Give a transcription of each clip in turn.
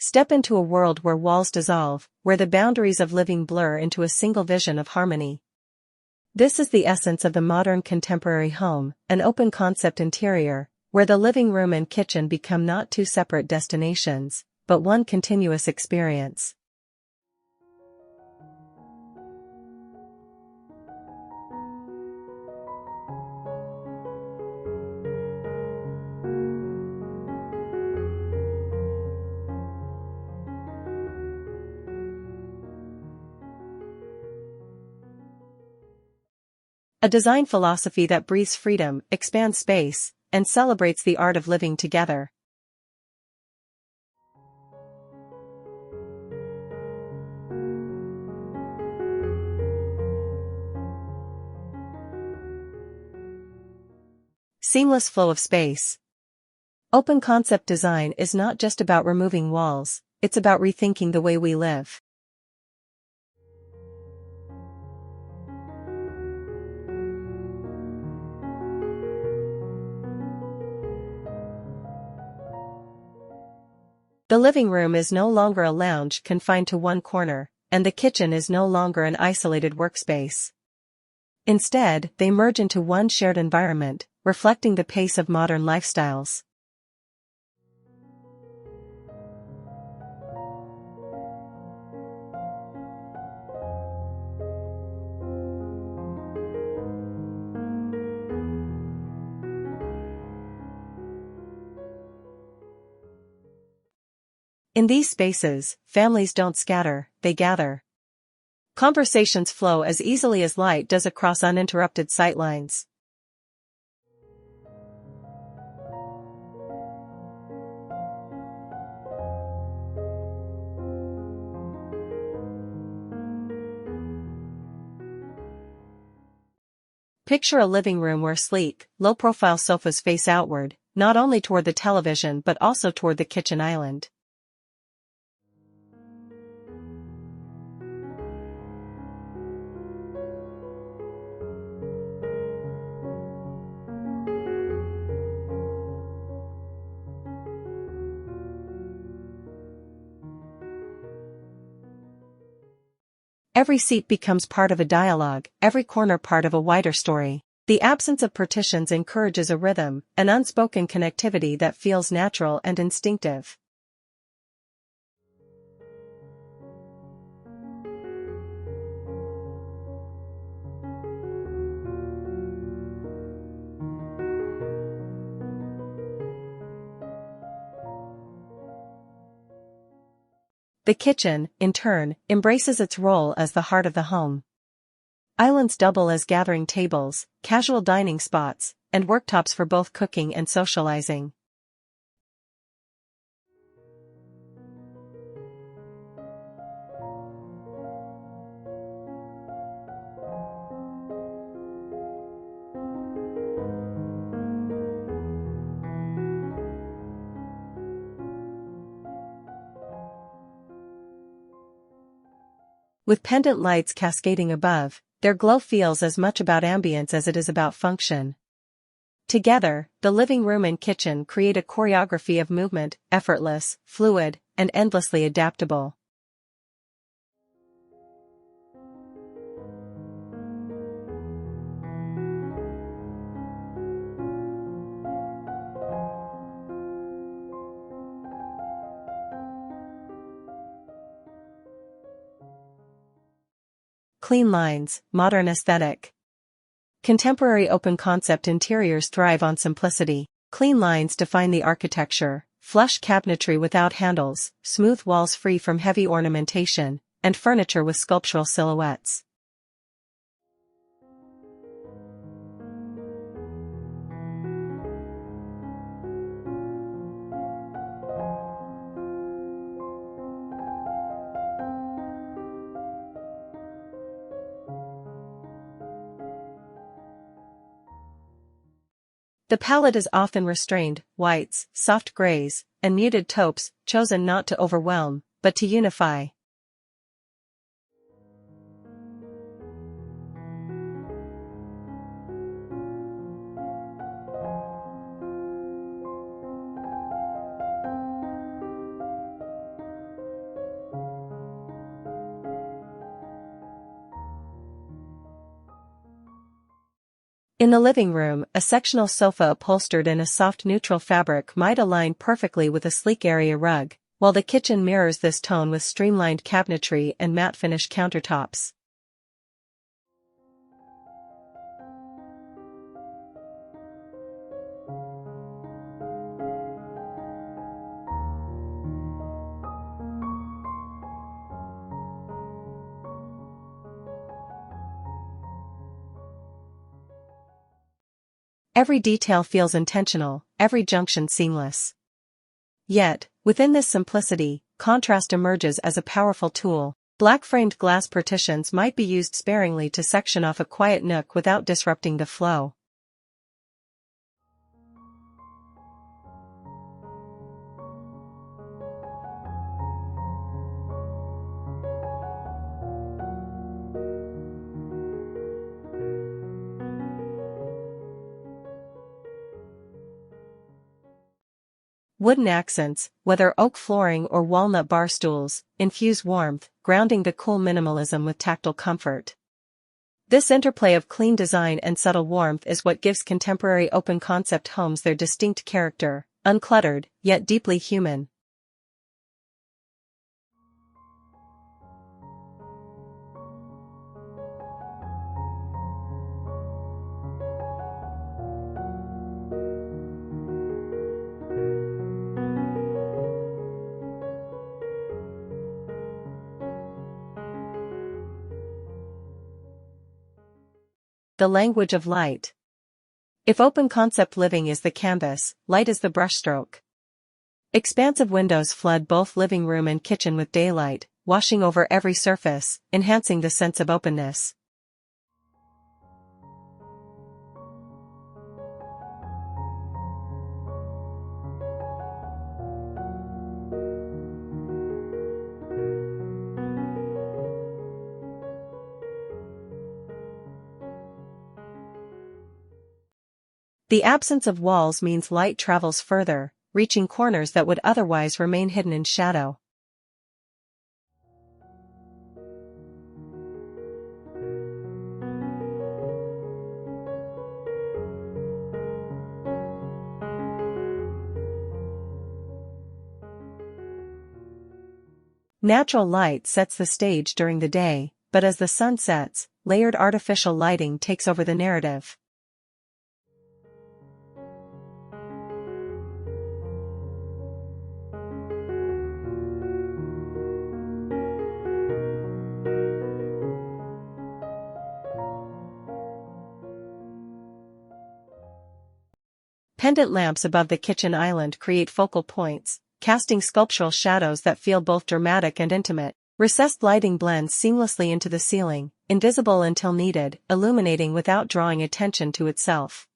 Step into a world where walls dissolve, where the boundaries of living blur into a single vision of harmony. This is the essence of the modern contemporary home, an open concept interior, where the living room and kitchen become not two separate destinations, but one continuous experience. A design philosophy that breathes freedom, expands space, and celebrates the art of living together. Seamless flow of space. Open concept design is not just about removing walls, it's about rethinking the way we live. The living room is no longer a lounge confined to one corner, and the kitchen is no longer an isolated workspace. Instead, they merge into one shared environment, reflecting the pace of modern lifestyles. In these spaces, families don't scatter, they gather. Conversations flow as easily as light does across uninterrupted sightlines. Picture a living room where sleek, low-profile sofas face outward, not only toward the television but also toward the kitchen island. Every seat becomes part of a dialogue, every corner part of a wider story. The absence of partitions encourages a rhythm, an unspoken connectivity that feels natural and instinctive. The kitchen, in turn, embraces its role as the heart of the home. Islands double as gathering tables, casual dining spots, and worktops for both cooking and socializing. With pendant lights cascading above, their glow feels as much about ambience as it is about function. Together, the living room and kitchen create a choreography of movement, effortless, fluid, and endlessly adaptable. Clean lines, modern aesthetic. Contemporary open-concept interiors thrive on simplicity. Clean lines define the architecture, flush cabinetry without handles, smooth walls free from heavy ornamentation, and furniture with sculptural silhouettes. The palette is often restrained, whites, soft grays, and muted taupes, chosen not to overwhelm, but to unify. In the living room, a sectional sofa upholstered in a soft neutral fabric might align perfectly with a sleek area rug, while the kitchen mirrors this tone with streamlined cabinetry and matte finish countertops. Every detail feels intentional, every junction seamless. Yet, within this simplicity, contrast emerges as a powerful tool. Black framed glass partitions might be used sparingly to section off a quiet nook without disrupting the flow. Wooden accents, whether oak flooring or walnut bar stools, infuse warmth, grounding the cool minimalism with tactile comfort. This interplay of clean design and subtle warmth is what gives contemporary open-concept homes their distinct character, uncluttered, yet deeply human. The language of light. If open-concept living is the canvas, light is the brushstroke. Expansive windows flood both living room and kitchen with daylight, washing over every surface, enhancing the sense of openness. The absence of walls means light travels further, reaching corners that would otherwise remain hidden in shadow. Natural light sets the stage during the day, but as the sun sets, layered artificial lighting takes over the narrative. Pendant lamps above the kitchen island create focal points, casting sculptural shadows that feel both dramatic and intimate. Recessed lighting blends seamlessly into the ceiling, invisible until needed, illuminating without drawing attention to itself.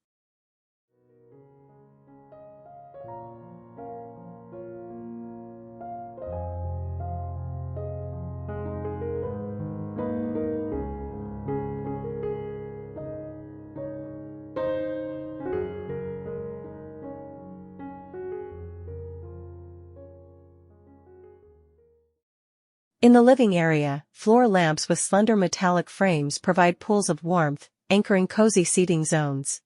In the living area, floor lamps with slender metallic frames provide pools of warmth, anchoring cozy seating zones.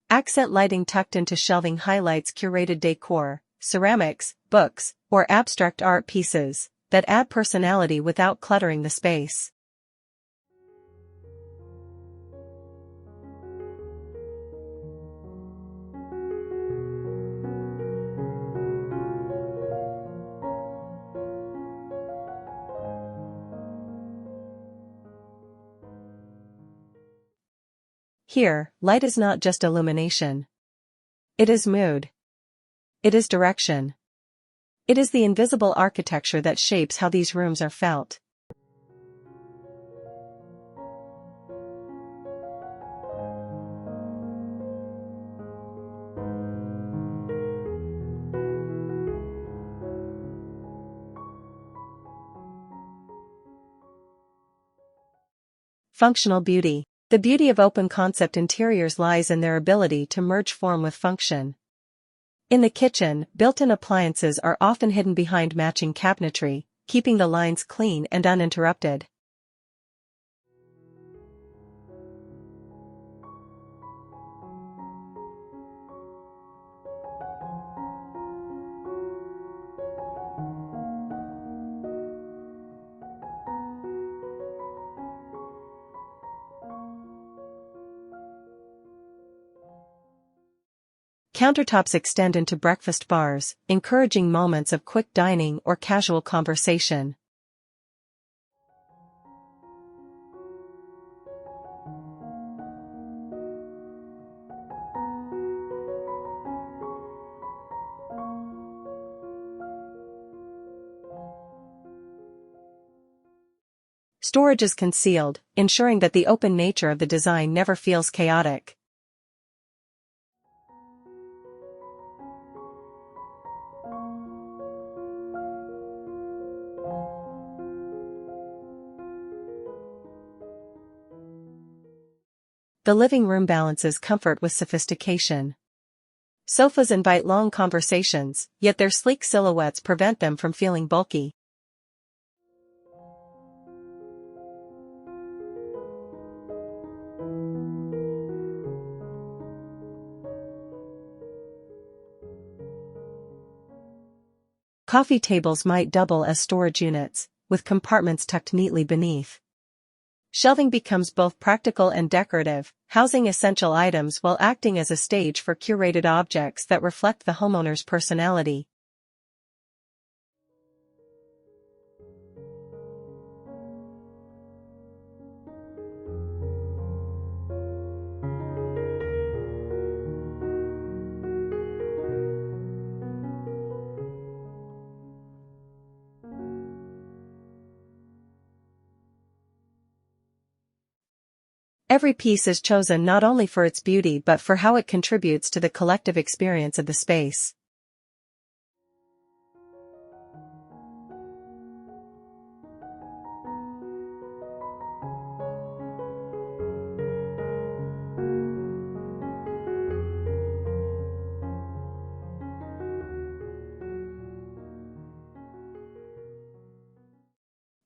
Accent lighting tucked into shelving highlights curated decor, ceramics, books, or abstract art pieces that add personality without cluttering the space. Here, light is not just illumination. It is mood. It is direction. It is the invisible architecture that shapes how these rooms are felt. Functional beauty. The beauty of open-concept interiors lies in their ability to merge form with function. In the kitchen, built-in appliances are often hidden behind matching cabinetry, keeping the lines clean and uninterrupted. Countertops extend into breakfast bars, encouraging moments of quick dining or casual conversation. Storage is concealed, ensuring that the open nature of the design never feels chaotic. The living room balances comfort with sophistication. Sofas invite long conversations, yet their sleek silhouettes prevent them from feeling bulky. Coffee tables might double as storage units, with compartments tucked neatly beneath. Shelving becomes both practical and decorative, housing essential items while acting as a stage for curated objects that reflect the homeowner's personality. Every piece is chosen not only for its beauty but for how it contributes to the collective experience of the space.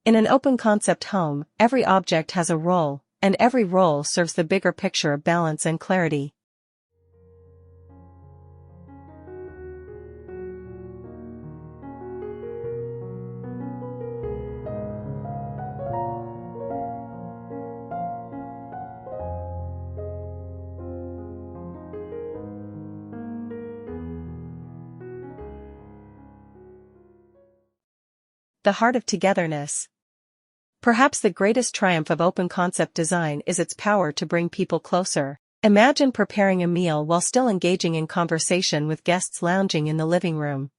In an open-concept home, every object has a role, and every role serves the bigger picture of balance and clarity. The heart of togetherness. Perhaps the greatest triumph of open-concept design is its power to bring people closer. Imagine preparing a meal while still engaging in conversation with guests lounging in the living room.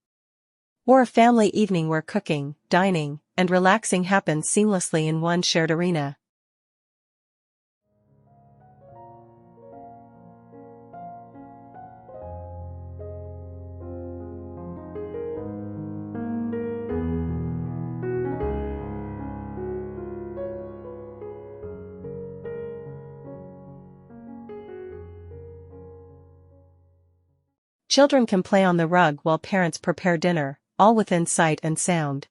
Or a family evening where cooking, dining, and relaxing happen seamlessly in one shared arena. Children can play on the rug while parents prepare dinner, all within sight and sound.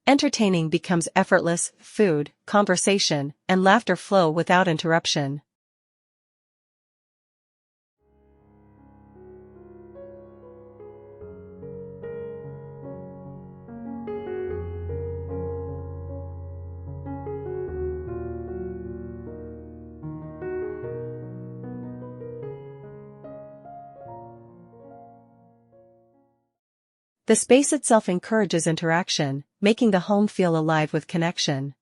Entertaining becomes effortless, food, conversation, and laughter flow without interruption. The space itself encourages interaction, making the home feel alive with connection.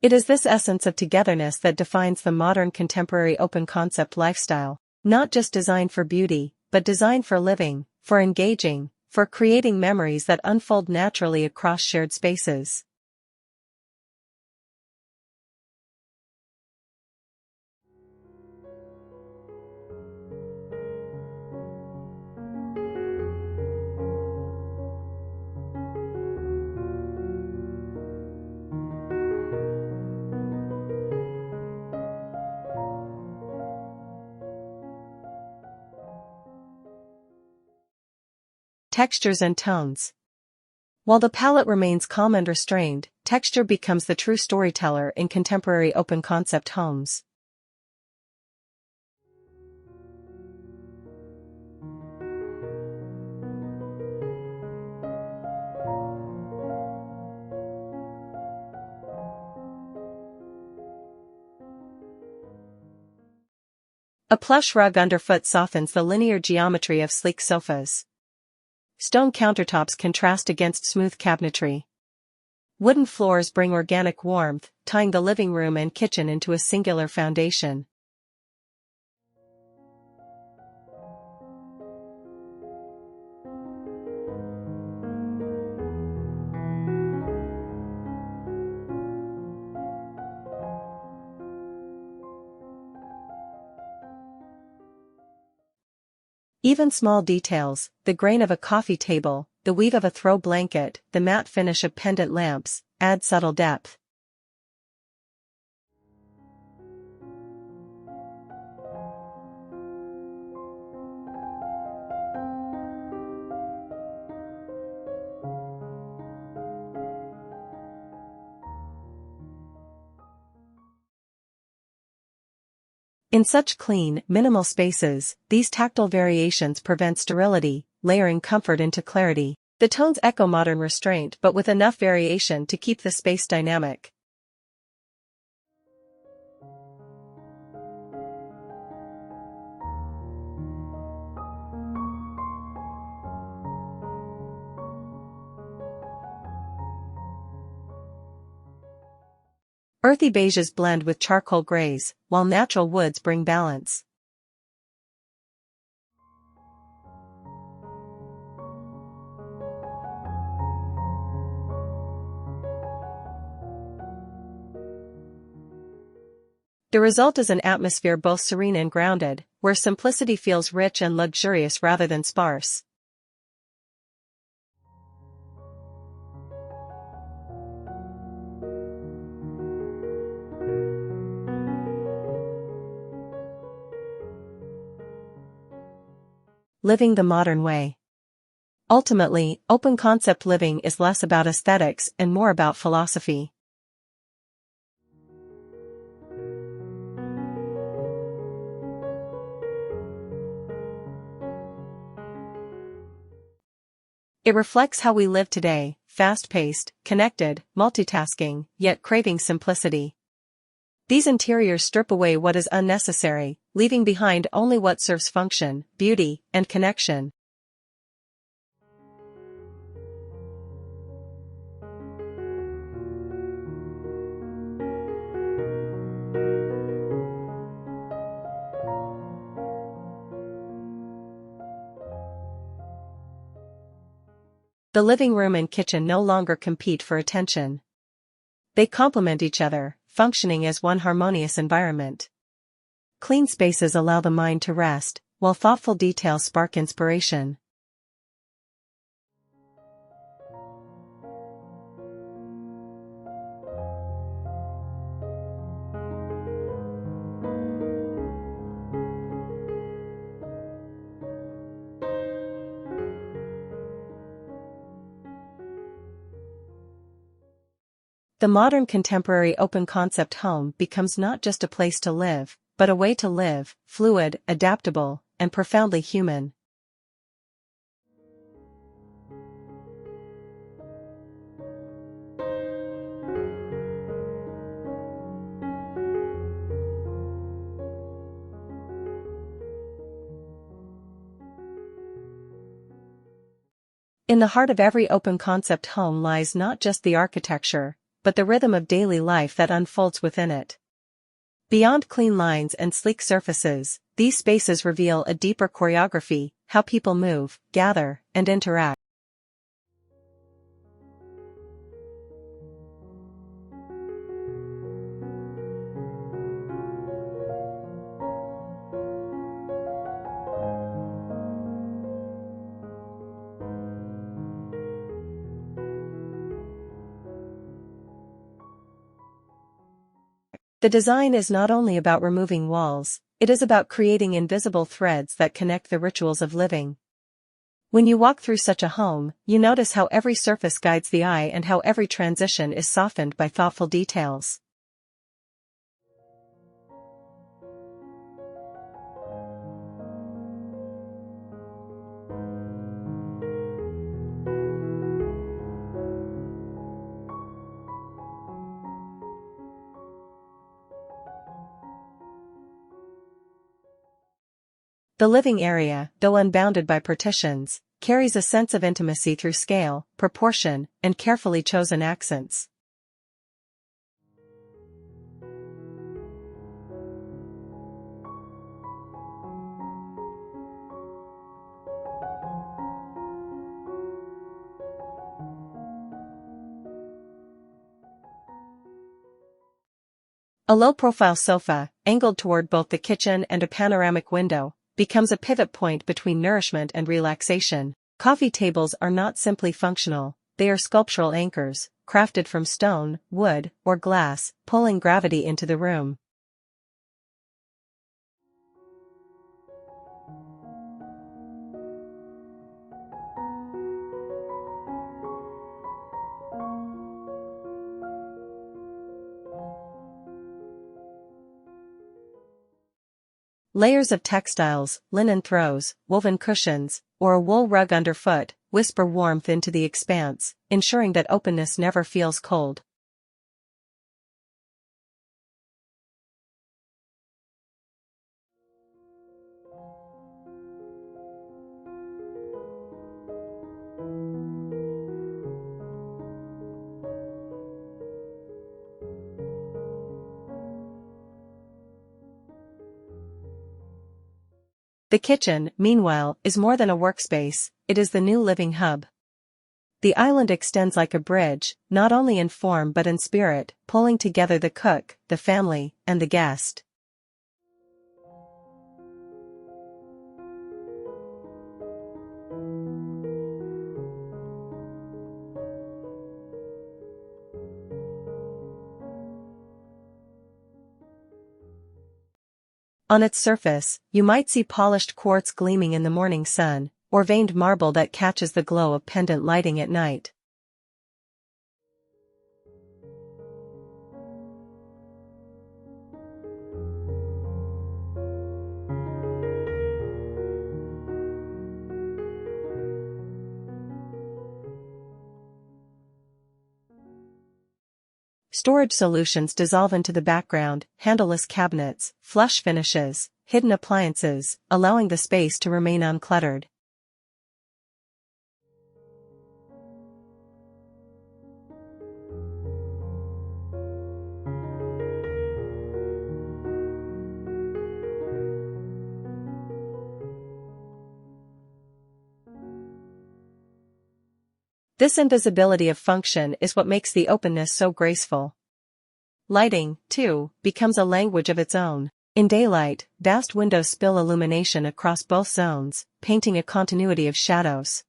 It is this essence of togetherness that defines the modern contemporary open concept lifestyle, not just designed for beauty, but designed for living, for engaging, for creating memories that unfold naturally across shared spaces. Textures and tones. While the palette remains calm and restrained, texture becomes the true storyteller in contemporary open-concept homes. A plush rug underfoot softens the linear geometry of sleek sofas. Stone countertops contrast against smooth cabinetry. Wooden floors bring organic warmth, tying the living room and kitchen into a singular foundation. Even small details, the grain of a coffee table, the weave of a throw blanket, the matte finish of pendant lamps, add subtle depth. In such clean, minimal spaces, these tactile variations prevent sterility, layering comfort into clarity. The tones echo modern restraint but with enough variation to keep the space dynamic. Earthy beiges blend with charcoal grays, while natural woods bring balance. The result is an atmosphere both serene and grounded, where simplicity feels rich and luxurious rather than sparse. Living the modern way. Ultimately, open-concept living is less about aesthetics and more about philosophy. It reflects how we live today, fast-paced, connected, multitasking, yet craving simplicity. These interiors strip away what is unnecessary, leaving behind only what serves function, beauty, and connection. The living room and kitchen no longer compete for attention. They complement each other, functioning as one harmonious environment. Clean spaces allow the mind to rest, while thoughtful details spark inspiration. The modern contemporary open-concept home becomes not just a place to live, but a way to live, fluid, adaptable, and profoundly human. In the heart of every open-concept home lies not just the architecture, but the rhythm of daily life that unfolds within it. Beyond clean lines and sleek surfaces, these spaces reveal a deeper choreography, how people move, gather, and interact. The design is not only about removing walls, it is about creating invisible threads that connect the rituals of living. When you walk through such a home, you notice how every surface guides the eye and how every transition is softened by thoughtful details. The living area, though unbounded by partitions, carries a sense of intimacy through scale, proportion, and carefully chosen accents. A low-profile sofa, angled toward both the kitchen and a panoramic window, becomes a pivot point between nourishment and relaxation. Coffee tables are not simply functional, they are sculptural anchors, crafted from stone, wood, or glass, pulling gravity into the room. Layers of textiles, linen throws, woven cushions, or a wool rug underfoot, whisper warmth into the expanse, ensuring that openness never feels cold. The kitchen, meanwhile, is more than a workspace, it is the new living hub. The island extends like a bridge, not only in form but in spirit, pulling together the cook, the family, and the guest. On its surface, you might see polished quartz gleaming in the morning sun, or veined marble that catches the glow of pendant lighting at night. Storage solutions dissolve into the background, handleless cabinets, flush finishes, hidden appliances, allowing the space to remain uncluttered. This invisibility of function is what makes the openness so graceful. Lighting, too, becomes a language of its own. In daylight, vast windows spill illumination across both zones, painting a continuity of shadows.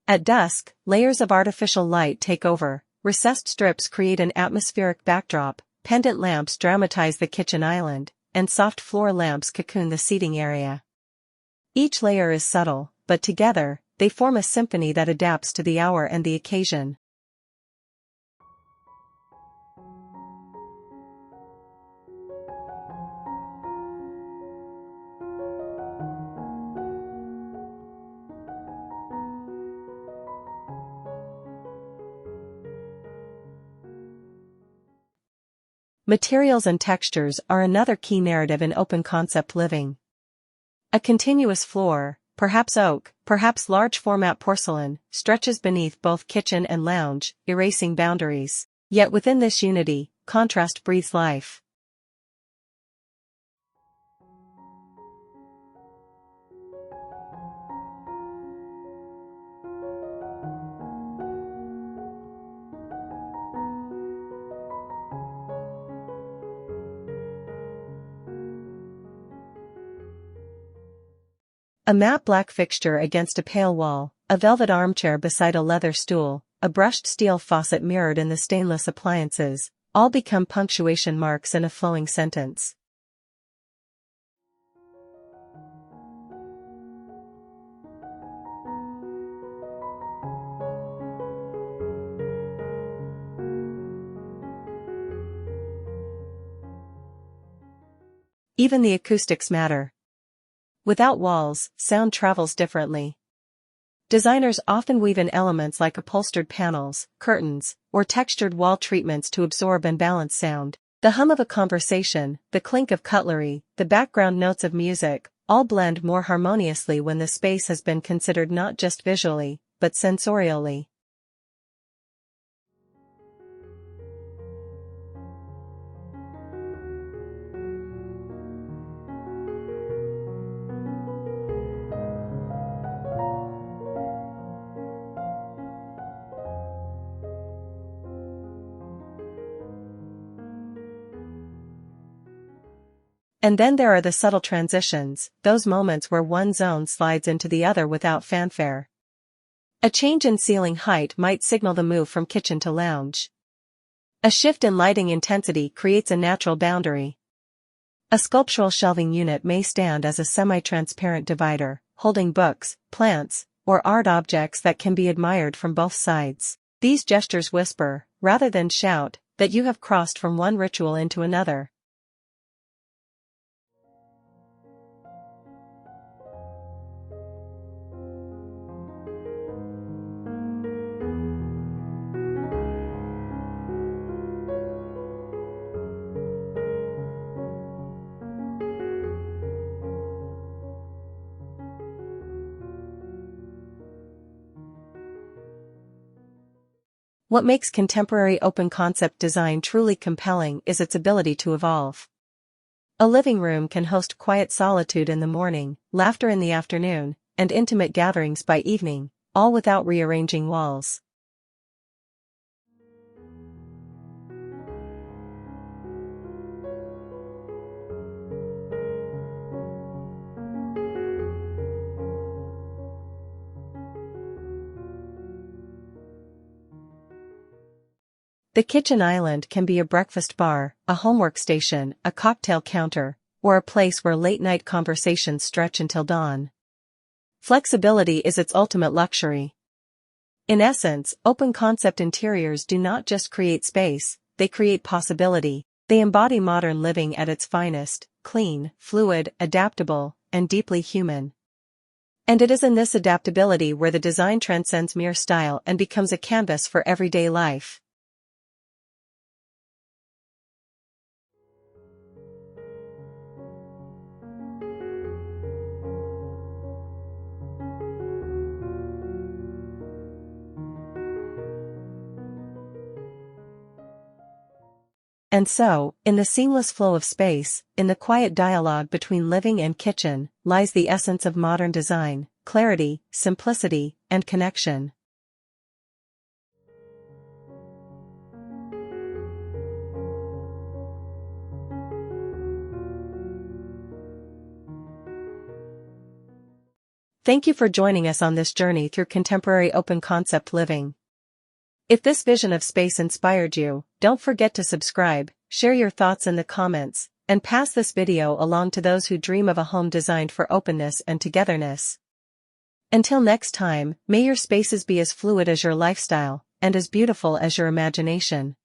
At dusk, layers of artificial light take over, recessed strips create an atmospheric backdrop, pendant lamps dramatize the kitchen island, and soft floor lamps cocoon the seating area. Each layer is subtle, but together, they form a symphony that adapts to the hour and the occasion. Materials and textures are another key narrative in open-concept living. A continuous floor, perhaps oak, perhaps large-format porcelain, stretches beneath both kitchen and lounge, erasing boundaries. Yet within this unity, contrast breathes life. A matte black fixture against a pale wall, a velvet armchair beside a leather stool, a brushed steel faucet mirrored in the stainless appliances, all become punctuation marks in a flowing sentence. Even the acoustics matter. Without walls, sound travels differently. Designers often weave in elements like upholstered panels, curtains, or textured wall treatments to absorb and balance sound. The hum of a conversation, the clink of cutlery, the background notes of music, all blend more harmoniously when the space has been considered not just visually, but sensorially. And then there are the subtle transitions, those moments where one zone slides into the other without fanfare. A change in ceiling height might signal the move from kitchen to lounge. A shift in lighting intensity creates a natural boundary. A sculptural shelving unit may stand as a semi-transparent divider, holding books, plants, or art objects that can be admired from both sides. These gestures whisper, rather than shout, that you have crossed from one ritual into another. What makes contemporary open-concept design truly compelling is its ability to evolve. A living room can host quiet solitude in the morning, laughter in the afternoon, and intimate gatherings by evening, all without rearranging walls. The kitchen island can be a breakfast bar, a homework station, a cocktail counter, or a place where late-night conversations stretch until dawn. Flexibility is its ultimate luxury. In essence, open-concept interiors do not just create space, they create possibility. They embody modern living at its finest, clean, fluid, adaptable, and deeply human. And it is in this adaptability where the design transcends mere style and becomes a canvas for everyday life. And so, in the seamless flow of space, in the quiet dialogue between living and kitchen, lies the essence of modern design: clarity, simplicity, and connection. Thank you for joining us on this journey through contemporary open-concept living. If this vision of space inspired you, don't forget to subscribe, share your thoughts in the comments, and pass this video along to those who dream of a home designed for openness and togetherness. Until next time, may your spaces be as fluid as your lifestyle, and as beautiful as your imagination.